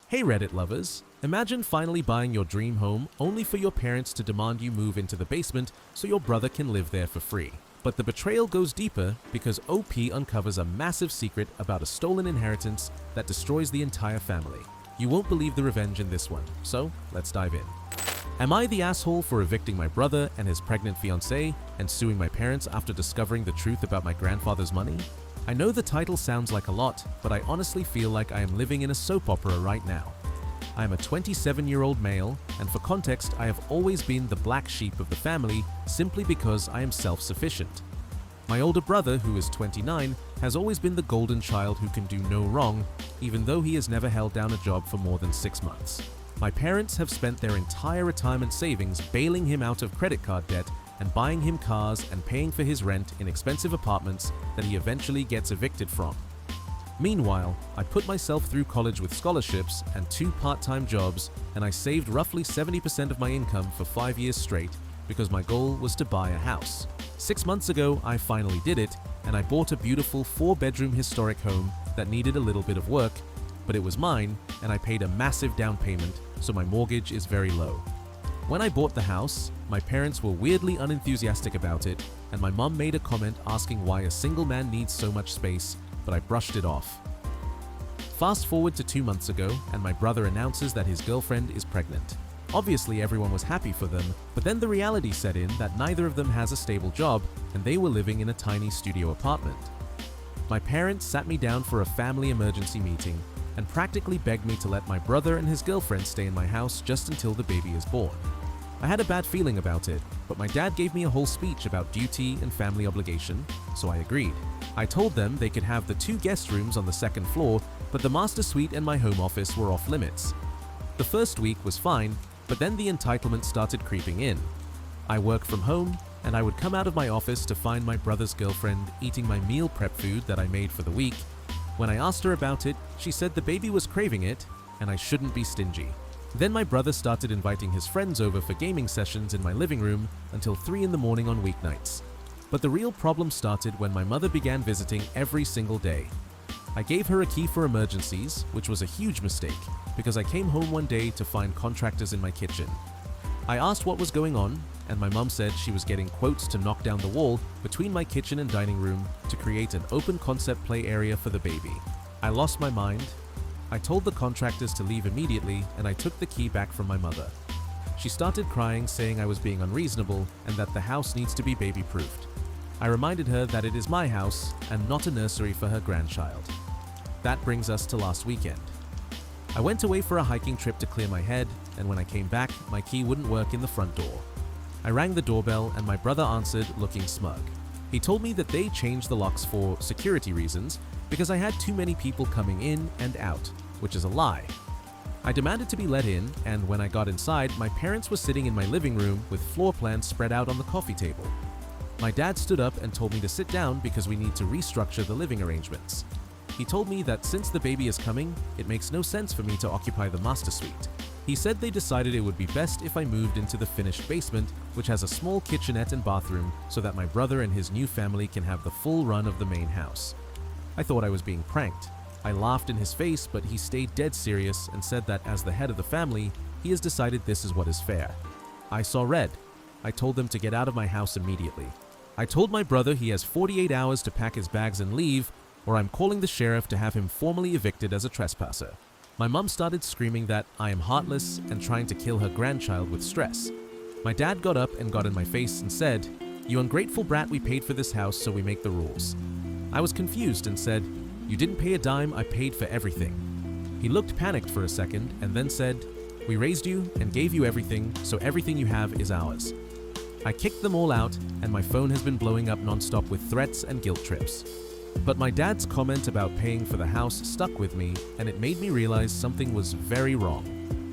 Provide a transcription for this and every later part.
Hey Reddit lovers, imagine finally buying your dream home only for your parents to demand you move into the basement so your brother can live there for free. But the betrayal goes deeper because OP uncovers a massive secret about a stolen inheritance that destroys the entire family. You won't believe the revenge in this one, so let's dive in. Am I the asshole for evicting my brother and his pregnant fiancée and suing my parents after discovering the truth about my grandfather's money? I know the title sounds like a lot, but I honestly feel like I am living in a soap opera right now. I am a 27-year-old male, and for context, I have always been the black sheep of the family simply because I am self-sufficient. My older brother, who is 29, has always been the golden child who can do no wrong, even though he has never held down a job for more than 6 months. My parents have spent their entire retirement savings bailing him out of credit card debt and buying him cars and paying for his rent in expensive apartments that he eventually gets evicted from. Meanwhile, I put myself through college with scholarships and 2 part-time jobs, and I saved roughly 70% of my income for 5 years straight because my goal was to buy a house. 6 months ago, I finally did it, and I bought a beautiful 4-bedroom historic home that needed a little bit of work, but it was mine, and I paid a massive down payment, so my mortgage is very low. When I bought the house, my parents were weirdly unenthusiastic about it, and my mum made a comment asking why a single man needs so much space, but I brushed it off. Fast forward to 2 months ago, and my brother announces that his girlfriend is pregnant. Obviously, everyone was happy for them, but then the reality set in that neither of them has a stable job, and they were living in a tiny studio apartment. My parents sat me down for a family emergency meeting and practically begged me to let my brother and his girlfriend stay in my house just until the baby is born. I had a bad feeling about it, but my dad gave me a whole speech about duty and family obligation, so I agreed. I told them they could have the 2 guest rooms on the 2nd floor, but the master suite and my home office were off limits. The first week was fine, but then the entitlement started creeping in. I work from home, and I would come out of my office to find my brother's girlfriend eating my meal prep food that I made for the week. When I asked her about it, she said the baby was craving it, and I shouldn't be stingy. Then my brother started inviting his friends over for gaming sessions in my living room until 3 in the morning on weeknights. But the real problem started when my mother began visiting every single day. I gave her a key for emergencies, which was a huge mistake, because I came home one day to find contractors in my kitchen. I asked what was going on, and my mum said she was getting quotes to knock down the wall between my kitchen and dining room to create an open concept play area for the baby. I lost my mind. I told the contractors to leave immediately, and I took the key back from my mother. She started crying, saying I was being unreasonable and that the house needs to be baby-proofed. I reminded her that it is my house and not a nursery for her grandchild. That brings us to last weekend. I went away for a hiking trip to clear my head, and when I came back, my key wouldn't work in the front door. I rang the doorbell and my brother answered, looking smug. He told me that they changed the locks for security reasons because I had too many people coming in and out, which is a lie. I demanded to be let in, and when I got inside, my parents were sitting in my living room with floor plans spread out on the coffee table. My dad stood up and told me to sit down because we need to restructure the living arrangements. He told me that since the baby is coming, it makes no sense for me to occupy the master suite. He said they decided it would be best if I moved into the finished basement, which has a small kitchenette and bathroom, so that my brother and his new family can have the full run of the main house. I thought I was being pranked. I laughed in his face, but he stayed dead serious and said that as the head of the family, he has decided this is what is fair. I saw red. I told them to get out of my house immediately. I told my brother he has 48 hours to pack his bags and leave, or I'm calling the sheriff to have him formally evicted as a trespasser. My mum started screaming that I am heartless and trying to kill her grandchild with stress. My dad got up and got in my face and said, "You ungrateful brat, we paid for this house, so we make the rules." I was confused and said, "You didn't pay a dime, I paid for everything." He looked panicked for a second and then said, "We raised you and gave you everything, so everything you have is ours." I kicked them all out, and my phone has been blowing up nonstop with threats and guilt trips. But my dad's comment about paying for the house stuck with me, and it made me realize something was very wrong.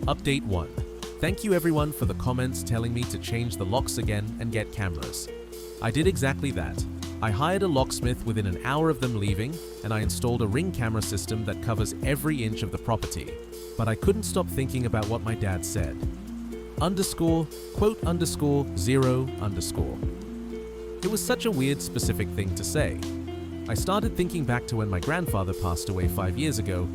Update 1. Thank you everyone for the comments telling me to change the locks again and get cameras. I did exactly that. I hired a locksmith within an hour of them leaving, and I installed a ring camera system that covers every inch of the property. But I couldn't stop thinking about what my dad said. _quote_0_. It was such a weird specific thing to say. I started thinking back to when my grandfather passed away 5 years ago.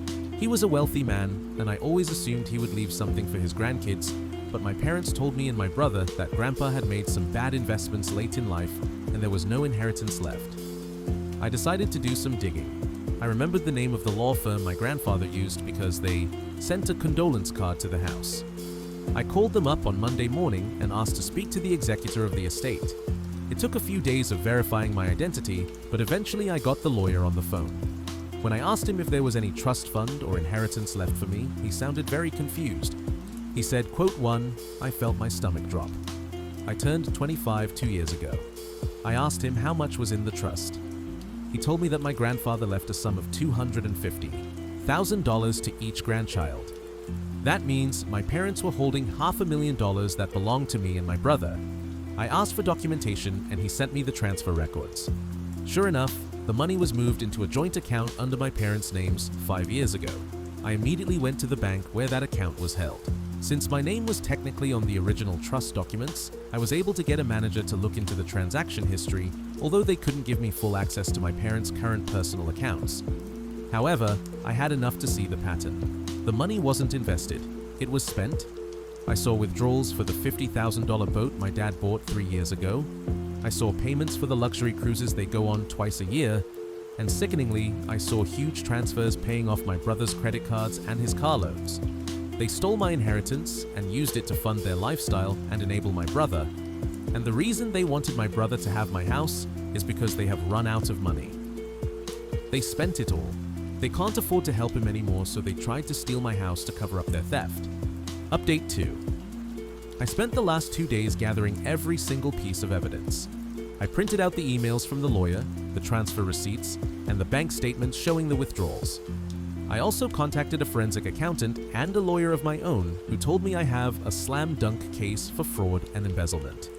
He was a wealthy man, and I always assumed he would leave something for his grandkids, but my parents told me and my brother that Grandpa had made some bad investments late in life and there was no inheritance left. I decided to do some digging. I remembered the name of the law firm my grandfather used because they sent a condolence card to the house. I called them up on Monday morning and asked to speak to the executor of the estate. It took a few days of verifying my identity, but eventually I got the lawyer on the phone. When I asked him if there was any trust fund or inheritance left for me, he sounded very confused. He said, quote 1, I felt my stomach drop. I turned 25 2 years ago. I asked him how much was in the trust. He told me that my grandfather left a sum of $250,000 to each grandchild. That means my parents were holding $500,000 that belonged to me and my brother. I asked for documentation and he sent me the transfer records. Sure enough, the money was moved into a joint account under my parents' names 5 years ago. I immediately went to the bank where that account was held. Since my name was technically on the original trust documents, I was able to get a manager to look into the transaction history, although they couldn't give me full access to my parents' current personal accounts. However, I had enough to see the pattern. The money wasn't invested. It was spent. I saw withdrawals for the $50,000 boat my dad bought 3 years ago. I saw payments for the luxury cruises they go on twice a year. And sickeningly, I saw huge transfers paying off my brother's credit cards and his car loans. They stole my inheritance and used it to fund their lifestyle and enable my brother. And the reason they wanted my brother to have my house is because they have run out of money. They spent it all. They can't afford to help him anymore, so they tried to steal my house to cover up their theft. Update 2. I spent the last 2 days gathering every single piece of evidence. I printed out the emails from the lawyer, the transfer receipts, and the bank statements showing the withdrawals. I also contacted a forensic accountant and a lawyer of my own who told me I have a slam dunk case for fraud and embezzlement.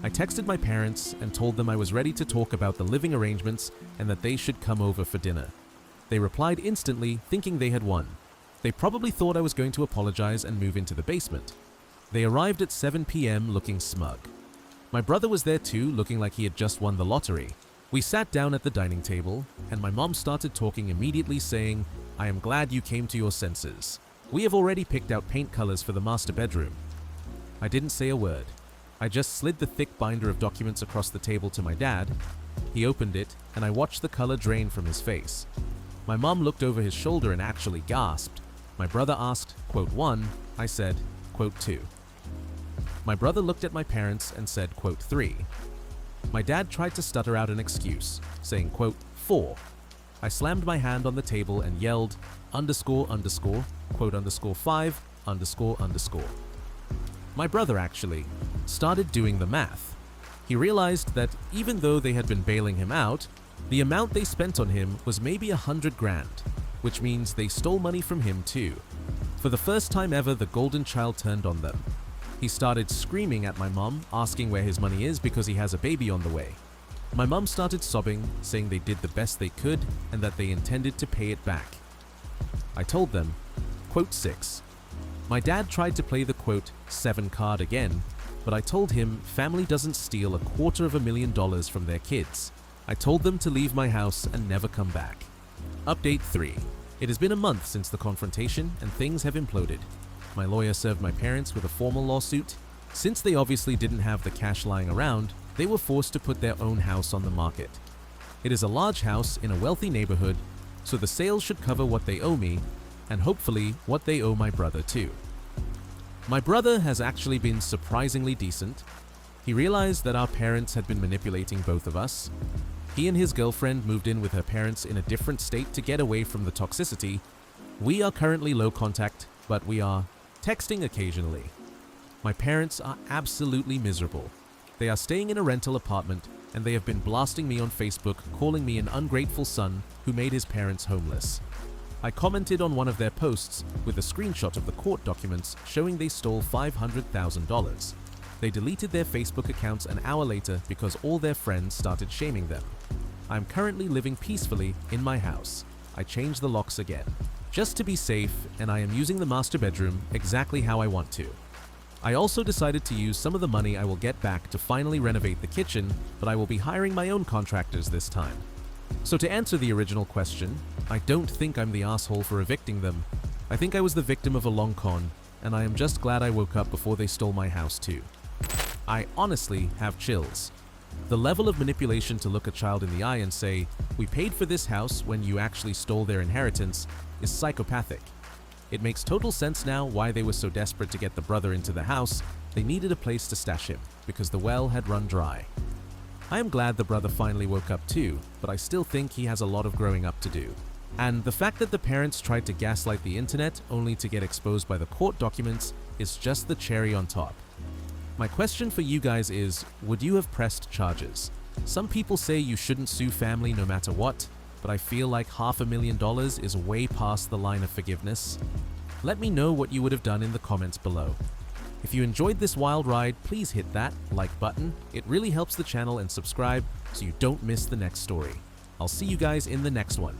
I texted my parents and told them I was ready to talk about the living arrangements and that they should come over for dinner. They replied instantly, thinking they had won. They probably thought I was going to apologize and move into the basement. They arrived at 7 p.m. looking smug. My brother was there too, looking like he had just won the lottery. We sat down at the dining table, and my mom started talking immediately, saying, I am glad you came to your senses. We have already picked out paint colors for the master bedroom. I didn't say a word. I just slid the thick binder of documents across the table to my dad. He opened it, and I watched the color drain from his face. My mom looked over his shoulder and actually gasped. My brother asked, quote 1, I said, quote 2. My brother looked at my parents and said, quote 3. My dad tried to stutter out an excuse, saying, quote 4. I slammed my hand on the table and yelled, underscore, quote underscore 5, underscore. My brother actually started doing the math. He realized that even though they had been bailing him out, the amount they spent on him was maybe $100,000, which means they stole money from him too. For the first time ever, the golden child turned on them. He started screaming at my mom, asking where his money is because he has a baby on the way. My mom started sobbing, saying they did the best they could and that they intended to pay it back. I told them, quote 6. My dad tried to play the quote 7 card again, but I told him family doesn't steal $250,000 from their kids. I told them to leave my house and never come back. Update 3. It has been a month since the confrontation and things have imploded. My lawyer served my parents with a formal lawsuit. Since they obviously didn't have the cash lying around, they were forced to put their own house on the market. It is a large house in a wealthy neighborhood, so the sale should cover what they owe me, and hopefully what they owe my brother too. My brother has actually been surprisingly decent. He realized that our parents had been manipulating both of us. He and his girlfriend moved in with her parents in a different state to get away from the toxicity. We are currently low contact, but we are texting occasionally. My parents are absolutely miserable. They are staying in a rental apartment, and they have been blasting me on Facebook, calling me an ungrateful son who made his parents homeless. I commented on one of their posts with a screenshot of the court documents showing they stole $500,000. They deleted their Facebook accounts an hour later because all their friends started shaming them. I am currently living peacefully in my house. I changed the locks again, just to be safe, and I am using the master bedroom exactly how I want to. I also decided to use some of the money I will get back to finally renovate the kitchen, but I will be hiring my own contractors this time. So to answer the original question, I don't think I'm the asshole for evicting them. I think I was the victim of a long con, and I am just glad I woke up before they stole my house too. I honestly have chills. The level of manipulation to look a child in the eye and say, "We paid for this house," when you actually stole their inheritance is psychopathic. It makes total sense now why they were so desperate to get the brother into the house. They needed a place to stash him, because the well had run dry. I am glad the brother finally woke up too, but I still think he has a lot of growing up to do. And the fact that the parents tried to gaslight the internet only to get exposed by the court documents is just the cherry on top. My question for you guys is, would you have pressed charges? Some people say you shouldn't sue family no matter what, but I feel like $500,000 is way past the line of forgiveness. Let me know what you would have done in the comments below. If you enjoyed this wild ride, please hit that like button. It really helps the channel, and subscribe so you don't miss the next story. I'll see you guys in the next one.